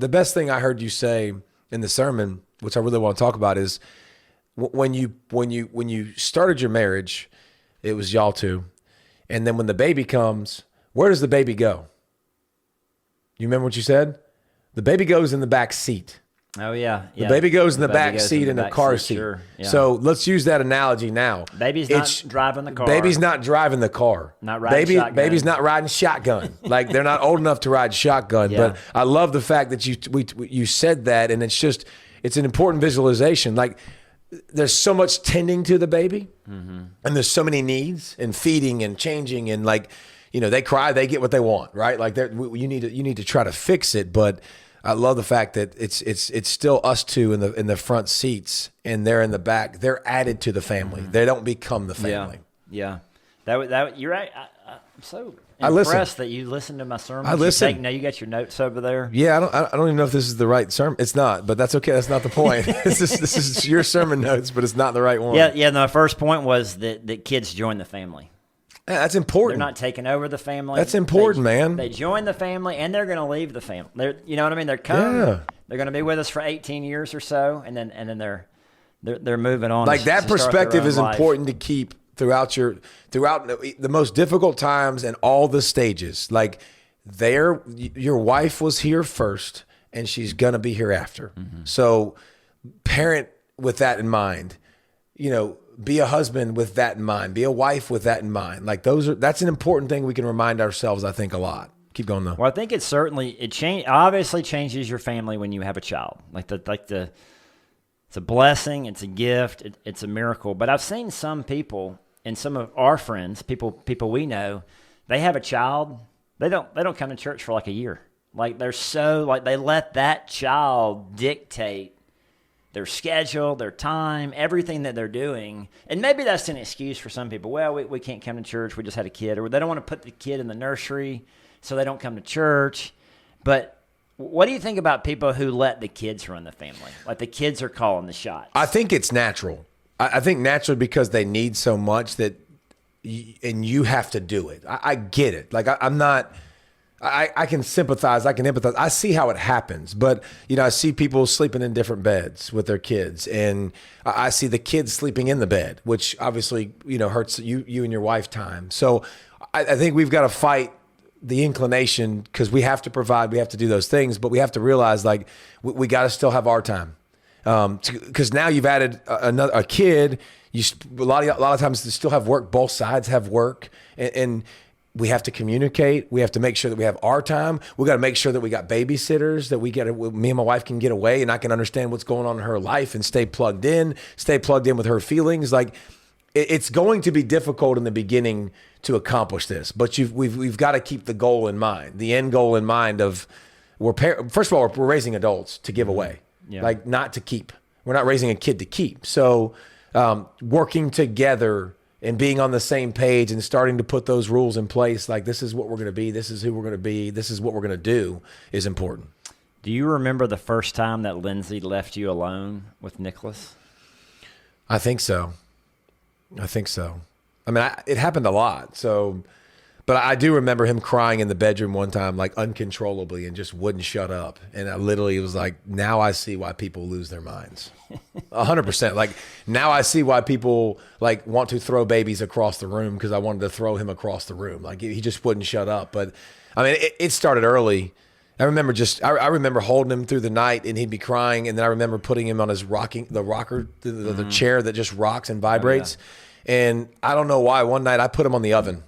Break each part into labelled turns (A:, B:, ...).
A: The best thing I heard you say in the sermon, which I really want to talk about, is when you started your marriage, it was y'all two. And then when the baby comes, where does the baby go? You remember what you said? The baby goes in the back seat.
B: Oh, yeah.
A: The baby goes in the back seat in a car seat.
B: Sure. Yeah.
A: So let's use that analogy now.
B: Baby's not driving the car.
A: Baby's not driving the car.
B: Not riding shotgun.
A: Baby's not riding shotgun. Like, they're not old enough to ride shotgun.
B: Yeah.
A: But I love the fact that you said that, and it's an important visualization. Like, there's so much tending to the baby, and there's so many needs and feeding and changing, and like, they cry, they get what they want, right? Like, you need to try to fix it, but I love the fact that it's still us two in the front seats, and they're in the back. They're added to the family. They don't become the family.
B: Yeah. That you're right. I'm so
A: I listen.
B: impressed that you listened to my sermon.
A: I listen.
B: Now you got your notes over there.
A: Yeah, I don't even know if this is the right sermon. It's not, but that's okay. That's not the point. This is your sermon notes, but it's not the right one.
B: Yeah. No, the first point was that kids join the family.
A: Yeah, that's important.
B: They're not taking over the family.
A: That's important, man.
B: They join the family, and they're going to leave the family. You know what I mean? They're coming. Yeah. They're going to be with us for 18 years or so, and then they're moving on.
A: Like, that perspective is important to keep throughout the most difficult times and all the stages. Like, your wife was here first, and she's going to be here after. So parent with that in mind. Be a husband with that in mind. Be a wife with that in mind. Like, that's an important thing we can remind ourselves, I think, a lot. Keep going, though.
B: Well, I think it obviously changes your family when you have a child. It's a blessing, it's a gift, it's a miracle. But I've seen some people, and some of our friends, people we know, they have a child, they don't come to church for like a year. Like, they let that child dictate their schedule, their time, everything that they're doing. And maybe that's an excuse for some people. Well, we can't come to church, we just had a kid. Or they don't want to put the kid in the nursery, so they don't come to church. But what do you think about people who let the kids run the family? Like, the kids are calling the shots.
A: I think it's natural. I think naturally, because they need so much and you have to do it. I get it. Like, I'm not... I can sympathize. I can empathize. I see how it happens. But, I see people sleeping in different beds with their kids. And I see the kids sleeping in the bed, which obviously, hurts you and your wife time. So I think we've got to fight the inclination, because we have to provide, we have to do those things. But we have to realize, like, we got to still have our time. Because now you've added a kid. A lot of times they still have work. Both sides have work. And we have to communicate. We have to make sure that we have our time. We got to make sure that we got babysitters, that me and my wife can get away and I can understand what's going on in her life and stay plugged in with her feelings. Like, it's going to be difficult in the beginning to accomplish this, but we've got to keep the goal in mind, the end goal in mind of first of all, we're raising adults to give away, like, not to keep. We're not raising a kid to keep. So working together and being on the same page and starting to put those rules in place, like, this is what we're going to be, this is who we're going to be, this is what we're going to do, is important.
B: Do you remember the first time that Lindsay left you alone with Nicholas?
A: I think so. I mean, it happened a lot. So, but I do remember him crying in the bedroom one time, like, uncontrollably, and just wouldn't shut up. And I literally was like, now I see why people lose their minds. 100%. Like, now I see why people, like, want to throw babies across the room, because I wanted to throw him across the room. Like, he just wouldn't shut up. But I mean, it started early. I remember holding him through the night, and he'd be crying. And then I remember putting him on his rocker, the chair that just rocks and vibrates. Oh, yeah. And I don't know why. One night I put him on the oven.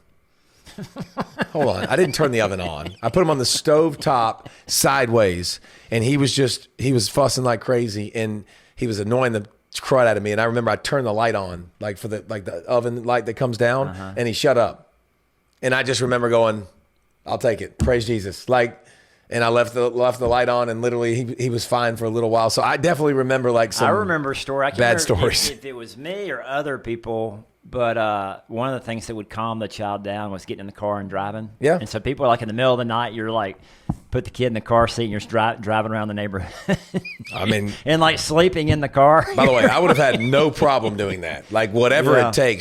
A: Hold on. I didn't turn the oven on. I put him on the stove top sideways, and he was fussing like crazy, and he was annoying the crud out of me. And I remember I turned the light on, like, for the oven light that comes down, and he shut up. And I just remember going, I'll take it. Praise Jesus. Like, and I left the light on, and literally he was fine for a little while. So I definitely remember, like, some
B: a story.
A: bad stories.
B: If it was me or other people, but one of the things that would calm the child down was getting in the car and driving.
A: Yeah.
B: And so people are like, in the middle of the night, you're like, put the kid in the car seat and you're just driving around the neighborhood.
A: I mean,
B: and like sleeping in the car.
A: By the way, I would have had no problem doing that. Like, whatever it takes.